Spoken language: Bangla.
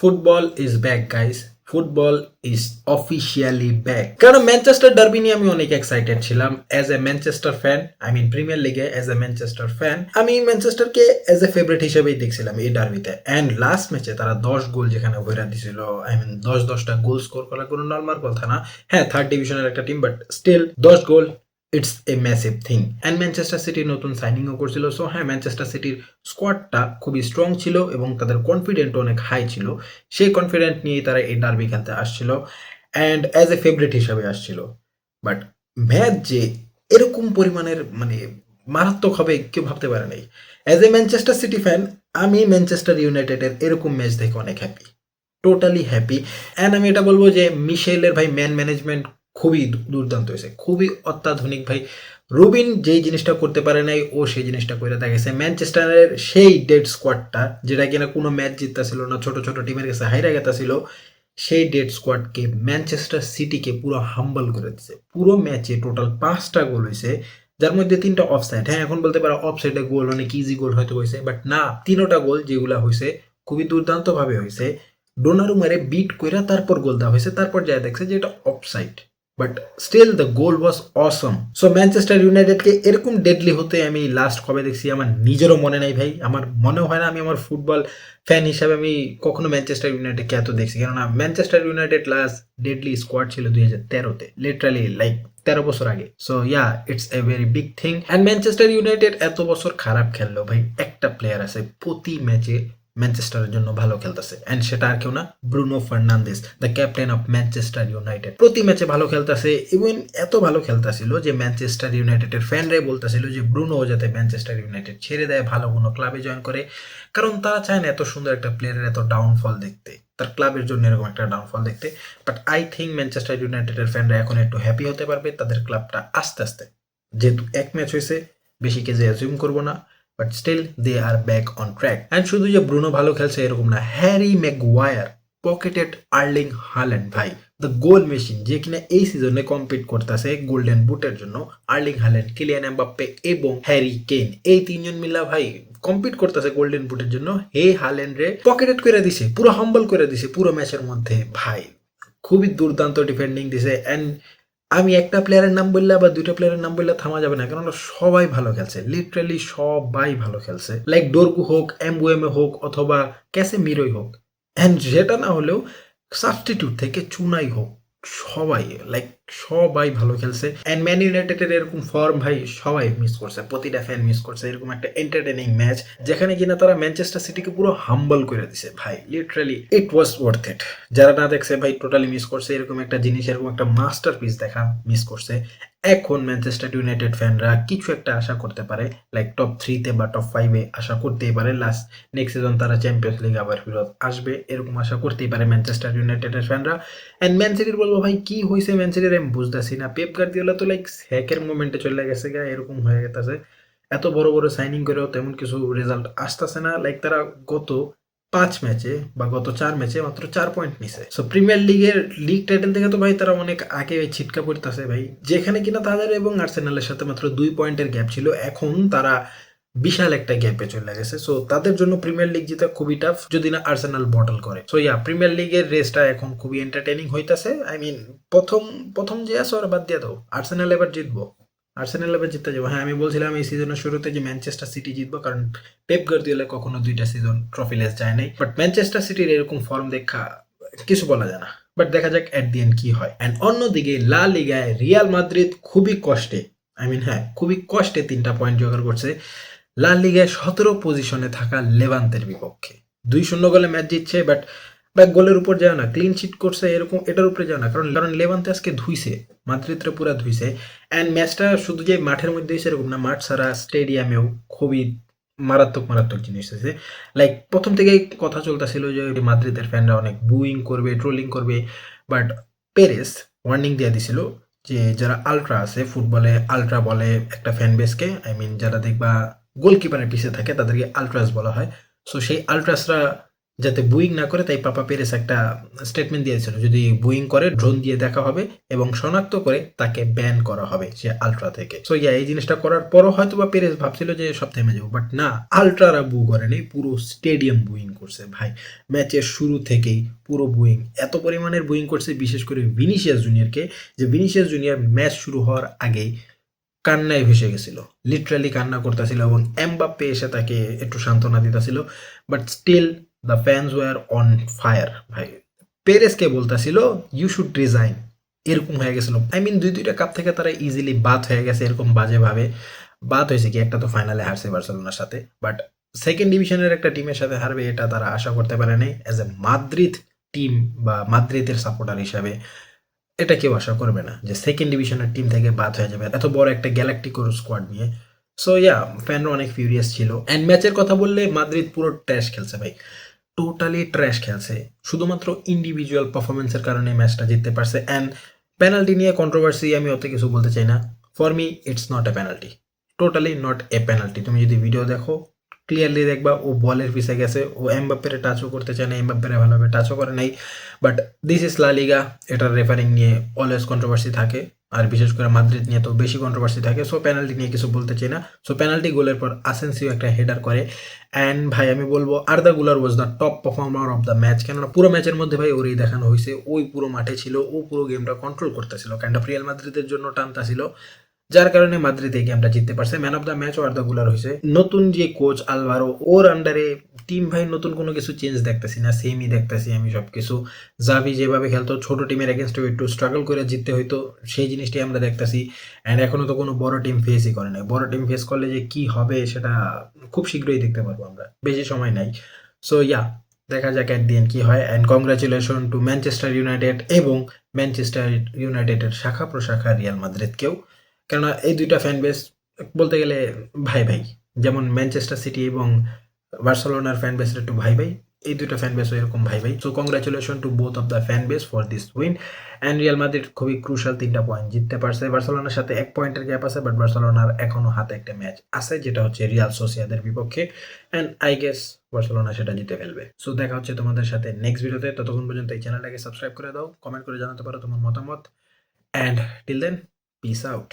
Football is back guys, football is officially back. কারণ ম্যানচেস্টার ডার্বি নিয়ে আমি অনেক এক্সাইটেড ছিলাম as a Manchester fan. Premier লিগে অ্যাজ এ ম্যানচেস্টার ফ্যান আমি ম্যানচেস্টারকে অ্যাজ এ ফেভারিট হিসেবেই দেখছিলাম এই ডার্বিতে। অ্যান্ড লাস্ট ম্যাচে তারা 10 গোল যেখানে ভরা দিছিল, 10-10টা গোল স্কোর করা কোনো নর্মাল কথা না। হ্যাঁ, থার্ড ডিভিশনের একটা team, but still 10 goal, it's a massive thing. And Manchester City নতুন সাইনিংও করছিল। সো হ্যাঁ, ম্যানচেস্টার সিটির স্কোয়াডটা খুবই স্ট্রং ছিল এবং তাদের কনফিডেন্ট অনেক হাই ছিল। সেই কনফিডেন্ট নিয়েই তারা এই ডার্বি খেলতে আসছিল অ্যান্ড অ্যাজ এ ফেভারিট হিসাবে আসছিল। বাট ম্যাচ যে এরকম পরিমাণের মারাত্মক হবে কেউ ভাবতে পারে নাই। As a Manchester city fan আমি ম্যানচেস্টার ইউনাইটেডের এরকম ম্যাচ দেখে অনেক হ্যাপি, টোটালি হ্যাপি। অ্যান্ড আমি এটা বলবো যে মিশেলের ভাই ম্যান ম্যানেজমেন্ট খুবই দুর্দান্ত হয়েছে, খুবই অত্যাধুনিক ভাই। রুবিন যেই জিনিসটা করতে পারে নাই ও সেই জিনিসটা করে দেখেছে। ম্যানচেস্টারের সেই ডেড স্কোয়াডটা যেটা কিনা কোনো ম্যাচ জিততেছিল না, ছোট ছোট টিমের কাছে হাইরা গেছিল, সেই ডেড স্কোয়াডকে ম্যানচেস্টার সিটিকে পুরো হাম্বল করে দিচ্ছে। পুরো ম্যাচে টোটাল 5টা গোল হয়েছে, যার মধ্যে 3টা অফসাইড। হ্যাঁ, এখন বলতে পারো অফসাইডে গোল অনেক ইজি গোল হয়তো হয়েছে, বাট না, 3টা গোল যেগুলো হয়েছে খুবই দুর্দান্ত ভাবে হয়েছে। ডোনারুমারে বিট কইরা তারপর গোল দেওয়া হয়েছে, তারপর যা দেখছে যে এটা offside, but still the goal was awesome. So Manchester ইউনাইটেডকে এরকম ডেডলি হতে আমি লাস্ট কবে দেখছি আমার নিজেরও মনে নাই ভাই। আমার মনে হয় না আমি আমার ফুটবল ফ্যান হিসাবে আমি কখনো ম্যানচেস্টার ইউনাইটেডকে এত দেখছি। কেননা Manchester United last deadly squad ছিল 2013-তে, লিটারালি লাইক 13 বছর আগে। So yeah, it's a very big thing. And Manchester United এত বছর খারাপ খেললো ভাই, একটা প্লেয়ার আছে প্রতি ম্যাচে ম্যানচেস্টারের জন্য ভালো খেলতেছে, এন্ড সেটা আর কেউ না, Bruno Fernandes, the captain of Manchester United. প্রতি ম্যাচে ভালো খেলতেছে, ইভেন এত ভালো খেলতেছিল যে ম্যানচেস্টার ইউনাইটেডের ফ্যানরাই বলতেছিল যে ব্রুনো যাতে ম্যানচেস্টার ইউনাইটেড ছেড়ে দেয়, ভালো কোনো ক্লাবে জয়েন করে। কারণ তারা চায় না এত সুন্দর একটা প্লেয়ারের এত ডাউনফল দেখতে, তার ক্লাবের জন্য এরকম একটা ডাউনফল দেখতে। বাট আই থিঙ্ক ম্যানচেস্টার ইউনাইটেডের ফ্যানরা এখন একটু হ্যাপি হতে পারবে তাদের ক্লাবটা আস্তে আস্তে, যেহেতু এক ম্যাচ হয়েছে, বেশি কেজে অ্যাজিউম করবো না, but still they are back on track. And শুধু যে ব্রুনো ভালো খেলছে এরকম না, Harry Maguire pocketed Erling Haaland ভাই, দ্য গোল মেশিন, যে কিনা এই সিজনে কম্পিট করতেছে গোল্ডেন বুটের জন্য। আর্লিং হাল্যান্ড, কিলিয়ান এমবাপ্পে এবং হ্যারি কেন, এই 3জন মিলা ভাই কম্পিট করতেছে গোল্ডেন বুটের জন্য। হে হাল্যান্ড রে পকেটেড করে দিছে, পুরো হাম্বল করে দিছে পুরো ম্যাচের মধ্যে ভাই। খুবই দুর্দান্ত ডিফেন্ডিং দিছে। অ্যান্ড আমি একটা প্লেয়ারের নাম বললে বা 2টা প্লেয়ারের নাম বললে থামা যাবে না, কারণ সবাই ভালো খেলছে, লিটারালি সবাই ভালো খেলছে। লাইক ডোরগু হোক, এমবুএমে হোক, অথবা ক্যাসেমিরোই হোক, অ্যান্ড যেটা না হলেও সাবস্টিটিউট থেকে চুনাই হোক, সবাই লাইক সবাই ভালো খেলছে। অ্যান্ড ম্যান ইউনাইটেডের এরকম ফর্ম ভাই সবাই মিস করছে, প্রতিটা ফ্যান মিস করছে এরকম একটা এন্টারটেইনিং ম্যাচ যেখানে কিনা তারা ম্যানচেস্টার সিটিকে পুরো হাম্বল করে দিছে ভাই। Literally it was worth it. যারা না দেখছে ভাই টোটালি মিস করছে, এরকম একটা জিনিস, এরকম একটা মাস্টারপিস দেখা মিস করছে। এখন ম্যানচেস্টার ইউনাইটেড ফ্যানরা কিছু একটা আশা করতে পারে, লাইক টপ 3-তে বা টপ 5-এ আশা করতেই পারে। নেক্সট সিজন তারা চ্যাম্পিয়ন্স লিগ আবার ফেরত আসবে, এরকম আশা করতেই পারে ম্যানচেস্টার ইউনাইটেডের ফ্যানরা। অ্যান্ড ম্যান সিটির বলবো ভাই কি হয়েছে ম্যান সিটির আমি বুঝতেছি না। পেপ গার্দিওলা তো লাইক হ্যাকের মোমেন্টে চলে গেছে গা, এরকম হয়ে গেছে। এত বড় বড় সাইনিং করেও তেমন কিছু রেজাল্ট আসতেছে না। লাইক তারা গত 5 ম্যাচে বা গত 4 ম্যাচে মাত্র 4 পয়েন্ট নিছে। সো প্রিমিয়ার লিগের লিগ টাইটেল থেকে তো ভাই তারা অনেক আগে ছিটকা পড়তেছে ভাই, যেখানে কিনা তাদের এবং আর্সেনালের সাথে মাত্র 2 পয়েন্টের গ্যাপ ছিল, এখন তারা বিশাল একটা গ্যাপে চলে গেছে। সো তাদের জন্য প্রিমিয়ার লিগ জিতা খুবই টাফ, যদি না আর্সেনাল বটল করে। সো ইয়া, প্রিমিয়ার লিগের রেসটা এখন খুবই এন্টারটেইনিং হইতাছে। প্রথম প্রথম যে আছে ওরা বাদ দিয়ে দাও, আর্সেনাল এবার জিতবো, আর্সেনাল এবার জিততে যাবো। হ্যাঁ, আমি বলছিলাম এই সিজনের শুরুতে যে ম্যানচেস্টার সিটি জিতবো, কারণ পেপ গার্দিওলা কখনো 2টা সিজন ট্রফিলেস যায় নাই। বাট ম্যানচেস্টার সিটির এরকম ফর্ম দেখা কিছু বলা যায় না, বাট দেখা যাক এট দি এন্ড কি হয়। অ্যান্ড অন্যদিকে লা লিগায় রিয়াল মাদ্রিদ খুবই কষ্টে, হ্যাঁ খুবই কষ্টে 3টা পয়েন্ট জোগাড় করছে লা লিগায় 17 পজিশনে থাকা লেভান্তের বিপক্ষে। 2-0 গোলে ম্যাচ জিতছে, বাট গোলের উপর যায় না, ক্লিন শিট করছে এরকম, এটার উপরে যায় না, কারণ লেভান্তে আজকে ধুইছে, মাদ্রিদরা পুরা ধুইছে। অ্যান্ড ম্যাচটা শুধু যে মাঠের মধ্যে হয়েছে এরকম না, মাঠ ছাড়া স্টেডিয়ামেও খুবই মারাত্মক মারাত্মক জিনিস হয়েছে। লাইক প্রথম থেকেই কথা চলতেছিল যে মাদ্রিদের ফ্যানরা অনেক বুইং করবে, ট্রোলিং করবে, বাট পেরেস ওয়ার্নিং দিয়ে দিছিল যে যারা আলট্রা আছে, ফুটবলে আলট্রা বলে একটা ফ্যান বেসকে, যারা দেখবা গোলকিপারের পিছিয়ে থাকে তাদেরকে আলট্রাস বলা হয়। সো সেই আলট্রাসরা যাতে বুইং না করে, তাই পাপা পেরেস একটা স্টেটমেন্ট দিয়েছিল যদি বুইং করে ড্রোন দিয়ে দেখা হবে এবং শনাক্ত করে তাকে ব্যান করা হবে সে আলট্রা থেকে। সো ইয়া, এই জিনিসটা করার পরও হয়তো বা পেরেস ভাবছিল যে সব থেমে যাবো, বাট না, আলট্রারা বু করেনি, পুরো স্টেডিয়াম বুইং করছে ভাই। ম্যাচের শুরু থেকেই পুরো বুইং, এত পরিমাণের বুইং করছে বিশেষ করে ভিনিসিয়াস জুনিয়রকে, যে ভিনিসিয়াস জুনিয়র ম্যাচ শুরু হওয়ার আগেই কান্নায় ভেসে গেছিল, লিটারালি কান্না করতেছিল এবং এমবাপ্পে এসে তাকে একটু সান্ত্বনা দিতেছিল, but still the fans were on fire ভাই। পেরেসকে বলতেছিল ইউ শুড রিজাইন, এরকম হয়ে গেছিল। আই মিন দুইটা কাপ থেকে তারা ইজিলি বাদ হয়ে গেছে, এরকম বাজেভাবে বাদ হয়েছে কি, একটা তো ফাইনালে হারছে বার্সেলোনার সাথে, বাট সেকেন্ড ডিভিশনের একটা টিমের সাথে হারবে এটা তারা আশা করতে পারে নাই। অ্যাজ এ মাদ্রিদ টিম বা মাদ্রিদের সাপোর্টার হিসাবে এটা কেউ আশা করবে না যে সেকেন্ড ডিভিশনের টিম থেকে বাদ হয়ে যাবে এত বড় একটা গ্যালাক্টিকোর স্কোয়াড নিয়ে। সো ইয়া, ফ্যানরা অনেক ফিউরিয়াস ছিল। অ্যান্ড ম্যাচের কথা বললে মাদ্রিদ পুরো ট্র্যাশ খেলছে ভাই, টোটালি ট্র্যাশ খেলছে, শুধুমাত্র ইন্ডিভিজুয়াল পারফরমেন্সের কারণে ম্যাচটা জিততে পারছে। অ্যান্ড পেনাল্টি নিয়ে কন্ট্রোভার্সি আমি অত কিছু বলতে চাই না, for me it's not a penalty, totally not a penalty. তুমি যদি ভিডিও দেখো ক্লিয়ারলি দেখবা ও বলের পিছে গেছে, ও এমবাপ্পের টাচও করতে চায় না, এমবাপ্পের ভালোভাবে টাচও করে নাই, বাট দিস ইজ লা লিগা, এটার রেফারিং নিয়ে অলওয়েজ কন্ট্রোভার্সি থাকে, আর বিশেষ করে মাদ্রিদ নিয়ে তো বেশি কন্ট্রোভার্সি থাকে। সো পেনাল্টি নিয়ে কিছু বলতে চাই না। সো পেনাল্টি গোলের পর আসেন্সিও একটা হেডার করে, অ্যান্ড ভাই আমি বলবো আর্দা গুলার was the top performer of the match, কেননা পুরো ম্যাচের মধ্যে ভাই ওরই দেখানো হয়েছে, ওই পুরো মাঠে ছিল, ও পুরো গেমটা কন্ট্রোল করতেছিল, কাইন্ড অফ রিয়াল মাদ্রিদের জন্য টানতাছিল, যার কারণে মাদ্রিদ এই গেমটা জিততে পারছে। ম্যান অফ দ্য ম্যাচ আর্দা গুলার হয়েছে। নতুন যে কোচ আলভারো, ওর আন্ডারে টিম ভাই নতুন কোনো কিছু চেঞ্জ দেখতেছি না, সেমই দেখতেছি আমি সব কিছু। জাভি যেভাবে খেলতো, ছোট টিমের এগেনস্টে একটু স্ট্রাগল করে জিততে হইতো, সেই জিনিসটাই আমরা দেখতেছি। অ্যান্ড এখনো তো কোনো বড় টিম ফেসই করে নাই, বড় টিম ফেস করলে যে কি হবে সেটা খুব শীঘ্রই দেখতে পারবো আমরা, বেশি সময় নাই। সো ইয়া, দেখা যাক এট দি এন্ড কি হয়। And congratulation two Manchester United এবং ম্যানচেস্টার ইউনাইটেডের শাখা প্রশাখা রিয়াল মাদ্রিদকেও, কেননা এই দুইটা ফ্যান বেস বলতে গেলে ভাই ভাই, যেমন ম্যানচেস্টার সিটি এবং বার্সেলোনার ফ্যান বেস একটু ভাই ভাই, এই দুইটা ফ্যান বেসও এরকম ভাই ভাই। So congratulation to both of the fan base for this win. And Real Madrid খুবই ক্রুশাল 3টা পয়েন্ট জিততে পারছে, বার্সেলোনার সাথে 1 পয়েন্টের গ্যাপ আছে, বাট বার্সেলোনার এখনো হাতে একটা ম্যাচ আছে যেটা হচ্ছে রিয়াল সোসিয়াদের বিপক্ষে, অ্যান্ড আই গেস বার্সেলোনা সেটা জিতে ফেলবে। সো দেখা হচ্ছে তোমাদের সাথে নেক্সট ভিডিওতে, ততক্ষণ পর্যন্ত এই চ্যানেলটাকে সাবস্ক্রাইব করে দাও, কমেন্ট করে জানাতে পারো তোমার মতামত, and till then peace out.